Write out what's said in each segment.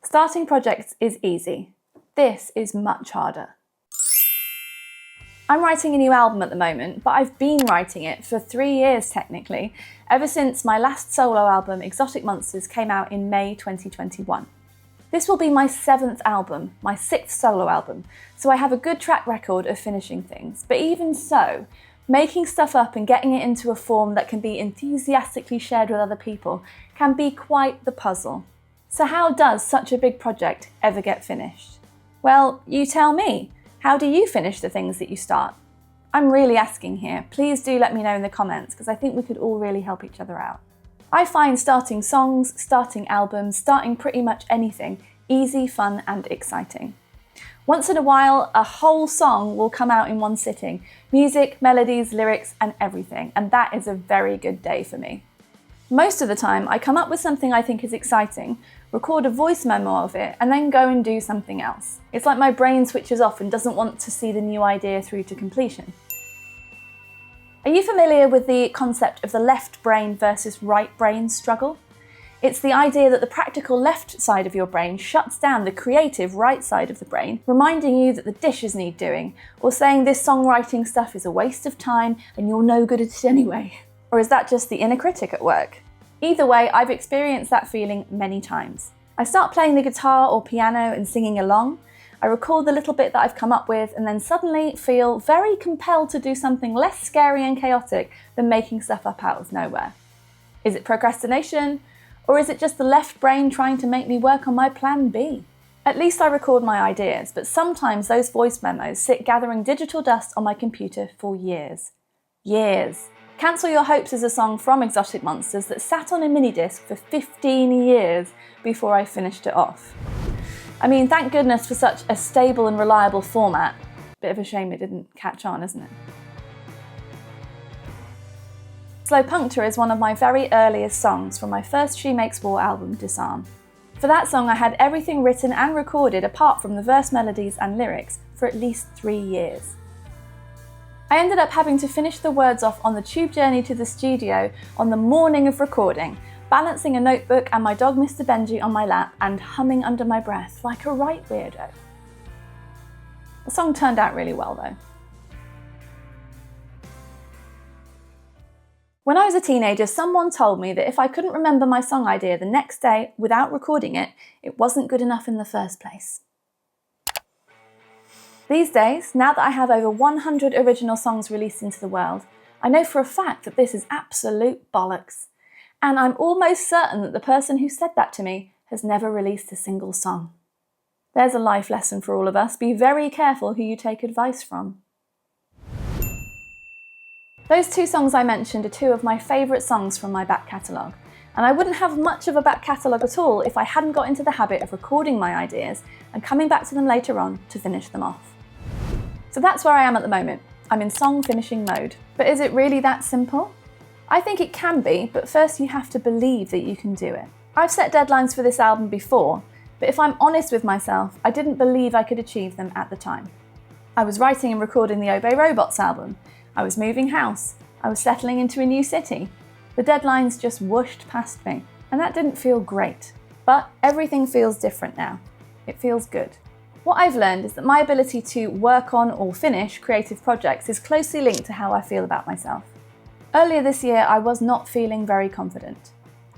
Starting projects is easy. This is much harder. I'm writing a new album at the moment, but I've been writing it for 3 years technically, ever since my last solo album, Exotic Monsters, came out in May 2021. This will be my 7th album, my 6th solo album, so I have a good track record of finishing things. But even so, making stuff up and getting it into a form that can be enthusiastically shared with other people can be quite the puzzle. So how does such a big project ever get finished? Well, you tell me. How do you finish the things that you start? I'm really asking here. Please do let me know in the comments, because I think we could all really help each other out. I find starting songs, starting albums, starting pretty much anything easy, fun and exciting. Once in a while, a whole song will come out in one sitting. Music, melodies, lyrics and everything. And that is a very good day for me. Most of the time, I come up with something I think is exciting, record a voice memo of it, and then go and do something else. It's like my brain switches off and doesn't want to see the new idea through to completion. Are you familiar with the concept of the left brain versus right brain struggle? It's the idea that the practical left side of your brain shuts down the creative right side of the brain, reminding you that the dishes need doing, or saying this songwriting stuff is a waste of time and you're no good at it anyway. Or is that just the inner critic at work? Either way, I've experienced that feeling many times. I start playing the guitar or piano and singing along. I record the little bit that I've come up with and then suddenly feel very compelled to do something less scary and chaotic than making stuff up out of nowhere. Is it procrastination? Or is it just the left brain trying to make me work on my plan B? At least I record my ideas, but sometimes those voice memos sit gathering digital dust on my computer for years. Years. Cancel Your Hopes is a song from Exotic Monsters that sat on a mini-disc for 15 years before I finished it off. I mean, thank goodness for such a stable and reliable format. Bit of a shame it didn't catch on, isn't it? Slow Puncture is one of my very earliest songs from my first She Makes War album, Disarm. For that song I had everything written and recorded apart from the verse melodies and lyrics for at least 3 years. I ended up having to finish the words off on the tube journey to the studio on the morning of recording, balancing a notebook and my dog Mr. Benji on my lap and humming under my breath like a right weirdo. The song turned out really well though. When I was a teenager, someone told me that if I couldn't remember my song idea the next day without recording it, it wasn't good enough in the first place. These days, now that I have over 100 original songs released into the world, I know for a fact that this is absolute bollocks. And I'm almost certain that the person who said that to me has never released a single song. There's a life lesson for all of us. Be very careful who you take advice from. Those 2 songs I mentioned are 2 of my favourite songs from my back catalogue. And I wouldn't have much of a back catalogue at all if I hadn't got into the habit of recording my ideas and coming back to them later on to finish them off. So that's where I am at the moment. I'm in song finishing mode. But is it really that simple? I think it can be, but first you have to believe that you can do it. I've set deadlines for this album before, but if I'm honest with myself, I didn't believe I could achieve them at the time. I was writing and recording the Obey Robots album. I was moving house. I was settling into a new city. The deadlines just whooshed past me, and that didn't feel great. But everything feels different now. It feels good. What I've learned is that my ability to work on or finish creative projects is closely linked to how I feel about myself. Earlier this year, I was not feeling very confident.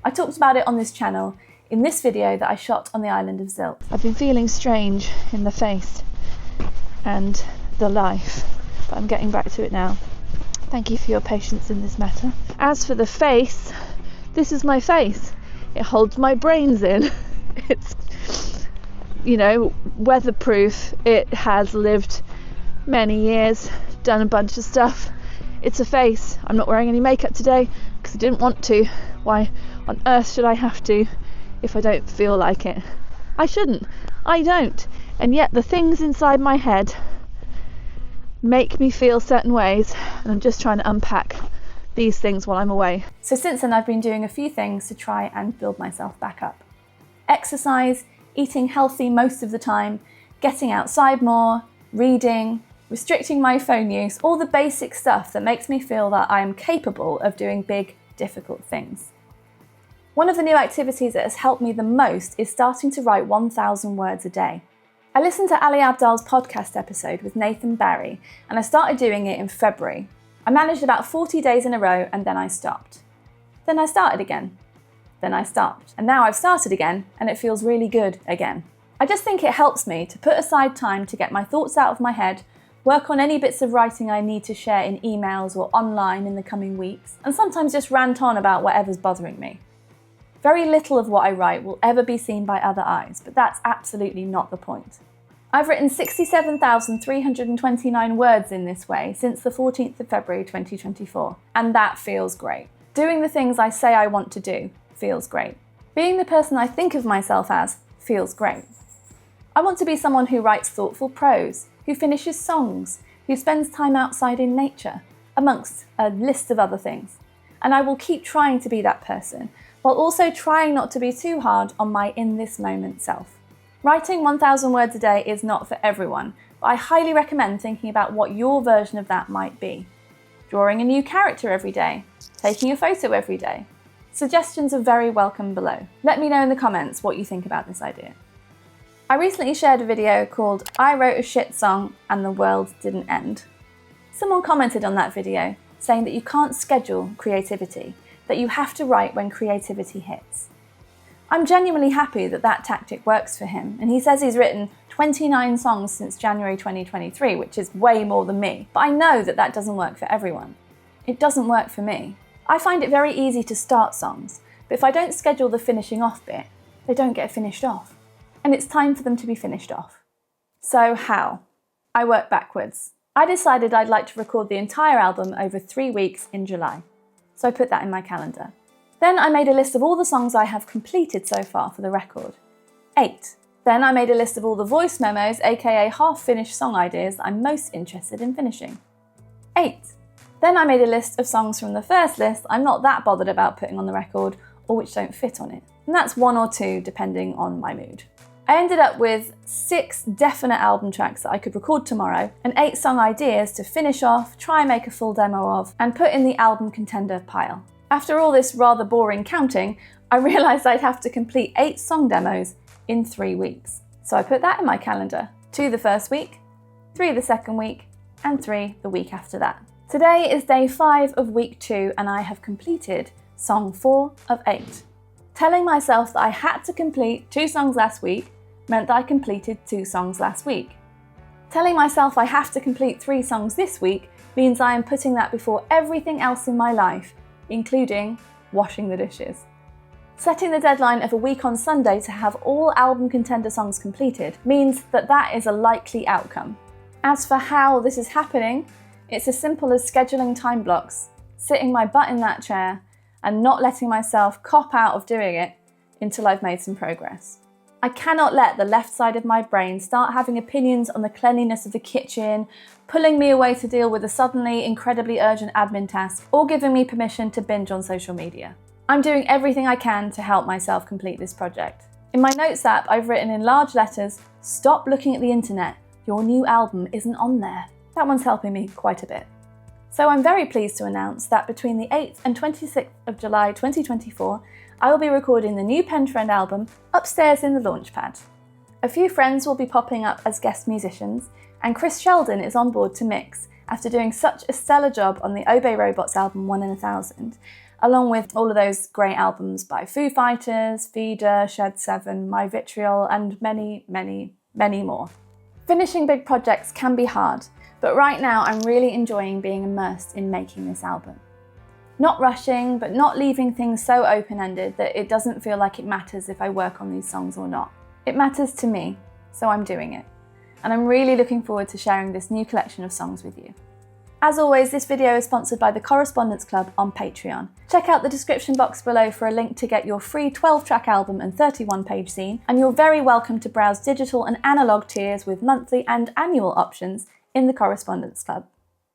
I talked about it on this channel in this video that I shot on the island of Zilt. I've been feeling strange in the face and the life, but I'm getting back to it now. Thank you for your patience in this matter. As for the face, this is my face. It holds my brains in. It's, weatherproof. It has lived many years, done a bunch of stuff. It's a face. I'm not wearing any makeup today because I didn't want to. Why on earth should I have to if I don't feel like it? I shouldn't. I don't. And yet the things inside my head make me feel certain ways, and I'm just trying to unpack these things while I'm away. So since then I've been doing a few things to try and build myself back up. Exercise, eating healthy most of the time, getting outside more, reading, restricting my phone use, all the basic stuff that makes me feel that I am capable of doing big, difficult things. One of the new activities that has helped me the most is starting to write 1,000 words a day. I listened to Ali Abdaal's podcast episode with Nathan Barry, and I started doing it in February. I managed about 40 days in a row, and then I stopped. Then I started again. Then I stopped. And now I've started again, and it feels really good again. I just think it helps me to put aside time to get my thoughts out of my head, work on any bits of writing I need to share in emails or online in the coming weeks, and sometimes just rant on about whatever's bothering me. Very little of what I write will ever be seen by other eyes, but that's absolutely not the point. I've written 67,329 words in this way since the 14th of February 2024, and that feels great. Doing the things I say I want to do feels great. Being the person I think of myself as feels great. I want to be someone who writes thoughtful prose, who finishes songs, who spends time outside in nature, amongst a list of other things. And I will keep trying to be that person, while also trying not to be too hard on my in this moment self. Writing 1,000 words a day is not for everyone, but I highly recommend thinking about what your version of that might be. Drawing a new character every day, taking a photo every day. Suggestions are very welcome below. Let me know in the comments what you think about this idea. I recently shared a video called I Wrote a Shit Song and the World Didn't End. Someone commented on that video saying that you can't schedule creativity, that you have to write when creativity hits. I'm genuinely happy that that tactic works for him, and he says he's written 29 songs since January 2023, which is way more than me, but I know that that doesn't work for everyone. It doesn't work for me. I find it very easy to start songs, but if I don't schedule the finishing off bit, they don't get finished off. And it's time for them to be finished off. So how? I work backwards. I decided I'd like to record the entire album over 3 weeks in July. So I put that in my calendar. Then I made a list of all the songs I have completed so far for the record. 8. Then I made a list of all the voice memos, aka half-finished song ideas I'm most interested in finishing. 8. Then I made a list of songs from the first list I'm not that bothered about putting on the record, or which don't fit on it. And that's 1 or 2 depending on my mood. I ended up with 6 definite album tracks that I could record tomorrow, and 8 song ideas to finish off, try and make a full demo of, and put in the album contender pile. After all this rather boring counting, I realised I'd have to complete 8 song demos in 3 weeks. So I put that in my calendar. 2 the first week, 3 the second week, and 3 the week after that. Today is day 5 of week 2, and I have completed song 4 of 8. Telling myself that I had to complete 2 songs last week meant that I completed 2 songs last week. Telling myself I have to complete 3 songs this week means I am putting that before everything else in my life, including washing the dishes. Setting the deadline of a week on Sunday to have all album contender songs completed means that that is a likely outcome. As for how this is happening, it's as simple as scheduling time blocks, sitting my butt in that chair, and not letting myself cop out of doing it until I've made some progress. I cannot let the left side of my brain start having opinions on the cleanliness of the kitchen, pulling me away to deal with a suddenly incredibly urgent admin task, or giving me permission to binge on social media. I'm doing everything I can to help myself complete this project. In my notes app, I've written in large letters, "Stop looking at the internet, your new album isn't on there." That one's helping me quite a bit. So I'm very pleased to announce that between the 8th and 26th of July 2024, I will be recording the new Penfriend album upstairs in the Launchpad. A few friends will be popping up as guest musicians, and Chris Sheldon is on board to mix after doing such a stellar job on the Obey Robots album 1 in 1,000, along with all of those great albums by Foo Fighters, Vida, Shed 7, My Vitriol, and many, many, many more. Finishing big projects can be hard, but right now I'm really enjoying being immersed in making this album. Not rushing, but not leaving things so open-ended that it doesn't feel like it matters if I work on these songs or not. It matters to me, so I'm doing it. And I'm really looking forward to sharing this new collection of songs with you. As always, this video is sponsored by the Correspondence Club on Patreon. Check out the description box below for a link to get your free 12-track album and 31-page zine, and you're very welcome to browse digital and analogue tiers with monthly and annual options in the Correspondence Club.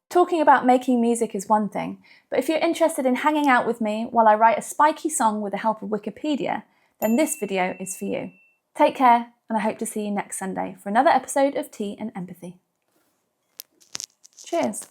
Talking about making music is one thing, but if you're interested in hanging out with me while I write a spiky song with the help of Wikipedia, then this video is for you. Take care, and I hope to see you next Sunday for another episode of Tea and Empathy. Cheers.